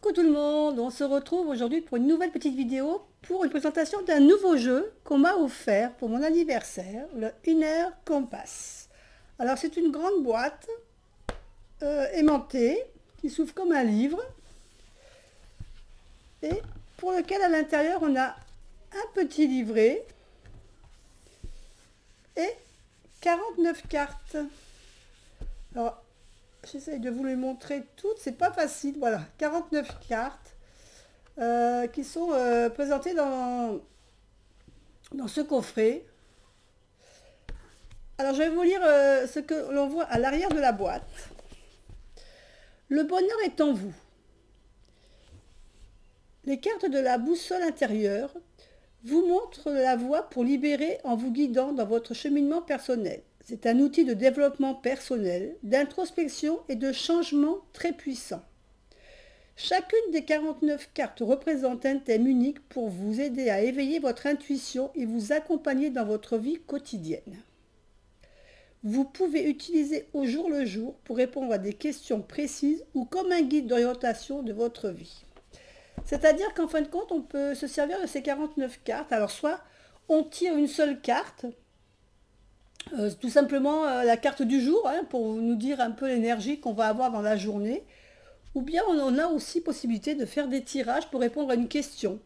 Coucou tout le monde, on se retrouve aujourd'hui pour une nouvelle petite vidéo pour une présentation d'un nouveau jeu qu'on m'a offert pour mon anniversaire, le Inner Compass. Alors c'est une grande boîte aimantée qui s'ouvre comme un livre et pour lequel à l'intérieur on a un petit livret et 49 cartes. Alors j'essaye de vous les montrer toutes, c'est pas facile, voilà, 49 cartes qui sont présentées dans ce coffret. Alors je vais vous lire ce que l'on voit à l'arrière de la boîte. Le bonheur est en vous. Les cartes de la boussole intérieure vous montrent la voie pour libérer en vous guidant dans votre cheminement personnel. C'est un outil de développement personnel, d'introspection et de changement très puissant. Chacune des 49 cartes représente un thème unique pour vous aider à éveiller votre intuition et vous accompagner dans votre vie quotidienne. Vous pouvez utiliser au jour le jour pour répondre à des questions précises ou comme un guide d'orientation de votre vie. C'est-à-dire qu'en fin de compte, on peut se servir de ces 49 cartes. Alors soit on tire une seule carte, tout simplement la carte du jour, pour nous dire un peu l'énergie qu'on va avoir dans la journée. Ou bien on a aussi possibilité de faire des tirages pour répondre à une question.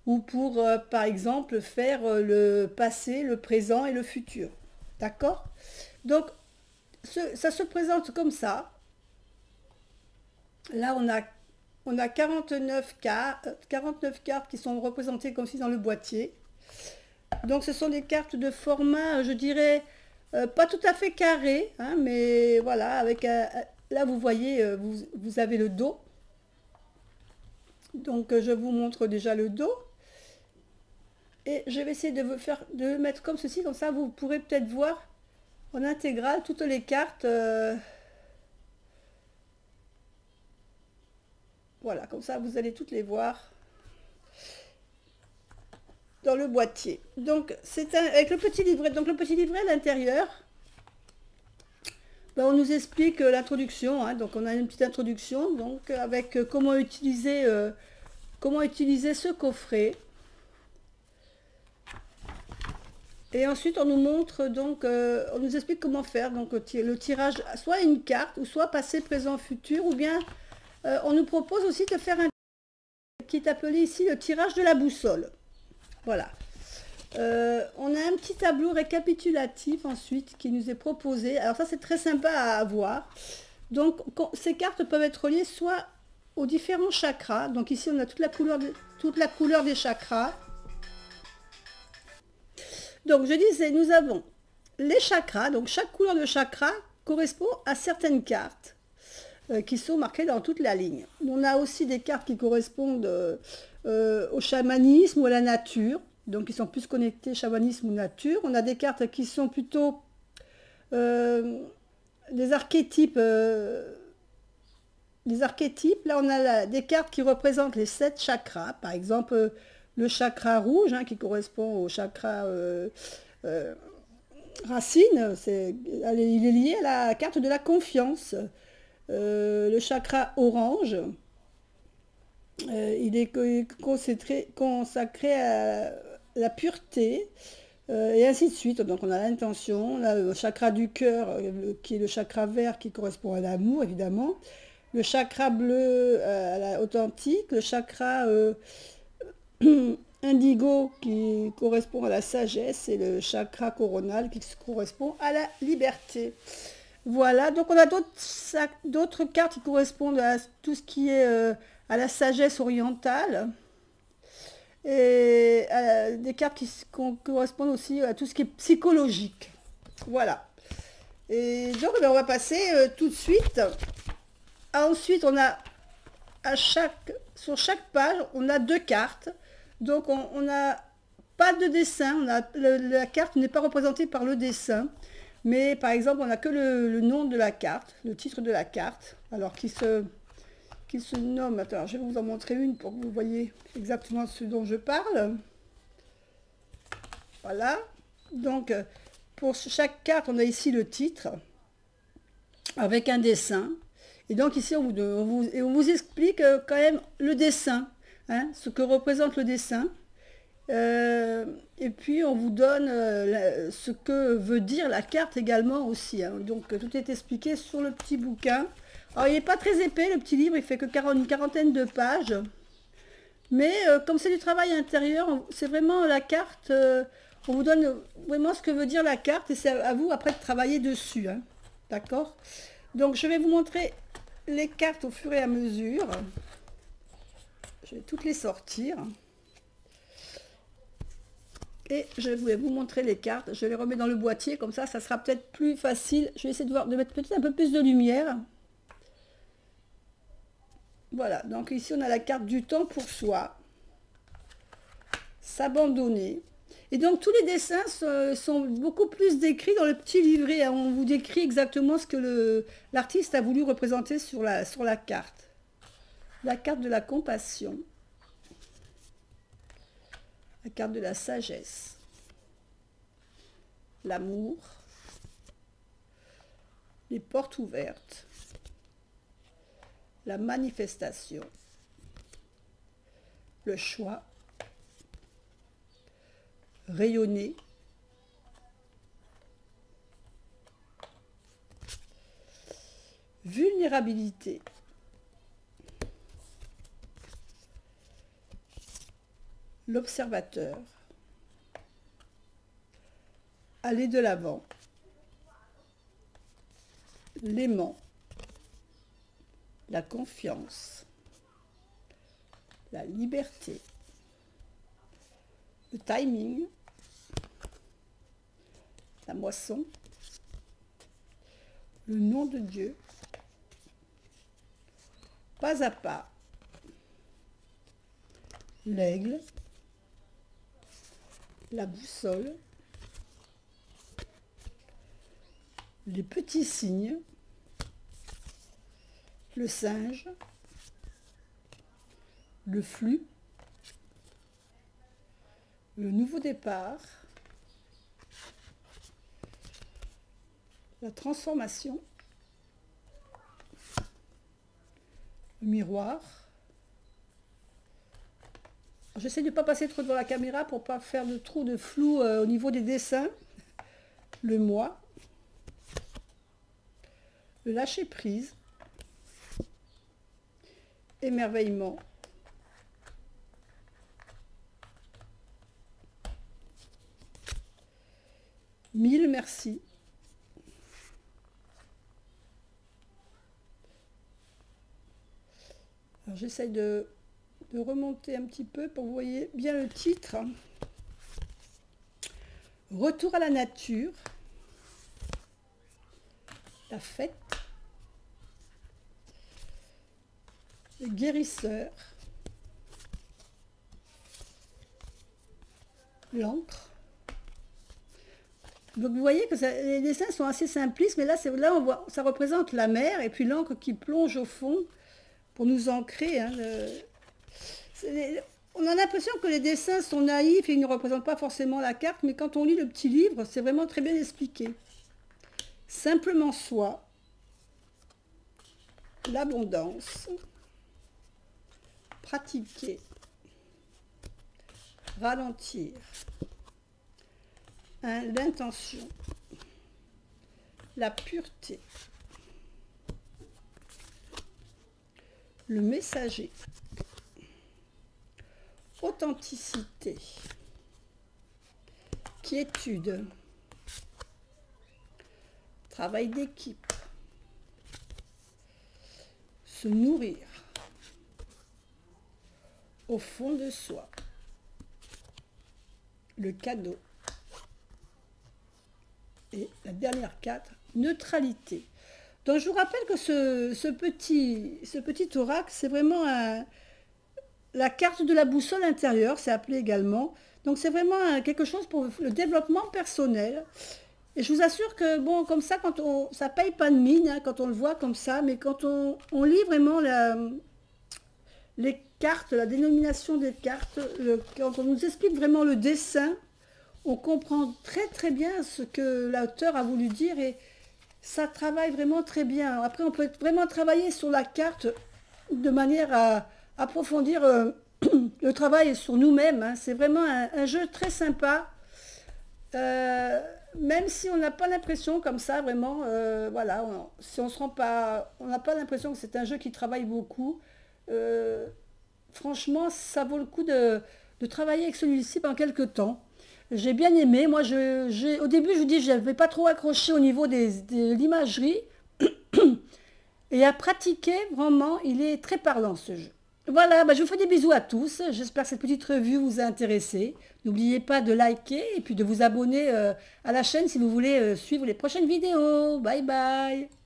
Ou pour, par exemple, faire le passé, le présent et le futur. D'accord? Donc, ça se présente comme ça. Là, on a 49 cartes qui sont représentées comme si dans le boîtier. Donc ce sont des cartes de format, je dirais, pas tout à fait carré, mais voilà, avec là vous voyez, vous avez le dos. Donc je vous montre déjà le dos. Et je vais essayer de le mettre comme ceci, comme ça vous pourrez peut-être voir en intégrale toutes les cartes. Voilà, comme ça vous allez toutes les voir dans le boîtier. Donc c'est avec le petit livret. Donc le petit livret à l'intérieur, on nous explique l'introduction. Donc on a une petite introduction donc avec comment utiliser ce coffret. Et ensuite on nous montre donc on nous explique comment faire donc le tirage, soit une carte ou soit passé, présent, futur, ou bien on nous propose aussi de faire un qui est appelé ici le tirage de la boussole. Voilà. On a un petit tableau récapitulatif ensuite qui nous est proposé. Alors ça c'est très sympa à avoir. Donc ces cartes peuvent être reliées soit aux différents chakras. Donc ici on a toute la couleur des chakras. Donc je disais, nous avons les chakras. Donc chaque couleur de chakra correspond à certaines cartes qui sont marquées dans toute la ligne. On a aussi des cartes qui correspondent au chamanisme ou à la nature. Donc ils sont plus connectés chamanisme ou nature. On a des cartes qui sont plutôt des archétypes. Là on a des cartes qui représentent les 7 chakras. Par exemple le chakra rouge qui correspond au chakra racine. Il est lié à la carte de la confiance. Le chakra orange. Il est consacré à la pureté, et ainsi de suite. Donc on a l'intention, on a le chakra du cœur, qui est le chakra vert, qui correspond à l'amour, évidemment. Le chakra bleu, à l'authentique. Le chakra indigo, qui correspond à la sagesse. Et le chakra coronal, qui correspond à la liberté. Voilà, donc on a d'autres cartes qui correspondent à tout ce qui est à la sagesse orientale, et des cartes qui correspondent aussi à tout ce qui est psychologique. Voilà. Et donc on va passer tout de suite. Ensuite on a sur chaque page on a 2 cartes. Donc on n'a pas de dessin, la carte n'est pas représentée par le dessin. Mais par exemple, on n'a que le nom de la carte, le titre de la carte, alors qui se nomme, attends, je vais vous en montrer une pour que vous voyez exactement ce dont je parle. Voilà, donc pour chaque carte, on a ici le titre, avec un dessin, Et donc ici, on vous explique quand même le dessin, hein, ce que représente le dessin. Et puis on vous donne ce que veut dire la carte également aussi, hein. Donc tout est expliqué sur le petit bouquin. Alors il n'est pas très épais, le petit livre, il fait que une quarantaine de pages. Mais comme c'est du travail intérieur, c'est vraiment la carte, on vous donne vraiment ce que veut dire la carte et c'est à vous après de travailler dessus, hein. D'accord? Donc je vais vous montrer les cartes au fur et à mesure. Je vais toutes les sortir. Et je vais vous montrer les cartes. Je les remets dans le boîtier, comme ça sera peut-être plus facile. Je vais essayer de mettre peut-être un peu plus de lumière. Voilà, donc ici on a la carte du temps pour soi. S'abandonner. Et donc tous les dessins sont beaucoup plus décrits dans le petit livret, hein. On vous décrit exactement ce que l'artiste a voulu représenter sur la carte. La carte de la compassion. La carte de la sagesse, l'amour, les portes ouvertes, la manifestation, le choix, rayonner, vulnérabilité, l'observateur, aller de l'avant, l'aimant, la confiance, la liberté, le timing, la moisson, le nom de Dieu, pas à pas, l'aigle, la boussole, les petits signes, le singe, le flux, le nouveau départ, la transformation, le miroir. J'essaie de ne pas passer trop devant la caméra pour ne pas faire de trop de flou au niveau des dessins. Le moi, le lâcher prise, émerveillement, mille merci, alors j'essaie de remonter un petit peu pour que vous voyez bien le titre. Retour à la nature, la fête, le guérisseur, l'encre. Donc vous voyez que les dessins sont assez simplistes, mais là on voit, ça représente la mer et puis l'encre qui plonge au fond pour nous ancrer, hein. On a l'impression que les dessins sont naïfs et ils ne représentent pas forcément la carte, mais quand on lit le petit livre, c'est vraiment très bien expliqué. Simplement soi, l'abondance, pratiquer, ralentir, l'intention, la pureté, le messager, authenticité, quiétude, travail d'équipe, se nourrir, au fond de soi, le cadeau, et la dernière carte, neutralité. Donc je vous rappelle que ce petit oracle, c'est vraiment la carte de la boussole intérieure, c'est appelé également. Donc c'est vraiment quelque chose pour le développement personnel. Et je vous assure que, bon, comme ça, ça paye pas de mine, hein, quand on le voit comme ça, mais quand on lit vraiment les cartes, la dénomination des cartes, quand on nous explique vraiment le dessin, on comprend très très bien ce que l'auteur a voulu dire et ça travaille vraiment très bien. Après, on peut vraiment travailler sur la carte de manière à approfondir le travail sur nous-mêmes, hein. C'est vraiment un jeu très sympa. Euh, Même si on n'a pas l'impression comme ça, vraiment, voilà, si on se rend pas, on n'a pas l'impression que c'est un jeu qui travaille beaucoup. euh, Franchement, ça vaut le coup de travailler avec celui-ci pendant quelques temps. J'ai bien aimé. Moi, au début, je vous dis, je n'avais pas trop accroché au niveau de l'imagerie. Et à pratiquer, vraiment, il est très parlant ce jeu. Voilà, bah, je vous fais des bisous à tous. J'espère que cette petite revue vous a intéressé. N'oubliez pas de liker et puis de vous abonner à la chaîne si vous voulez suivre les prochaines vidéos. Bye bye.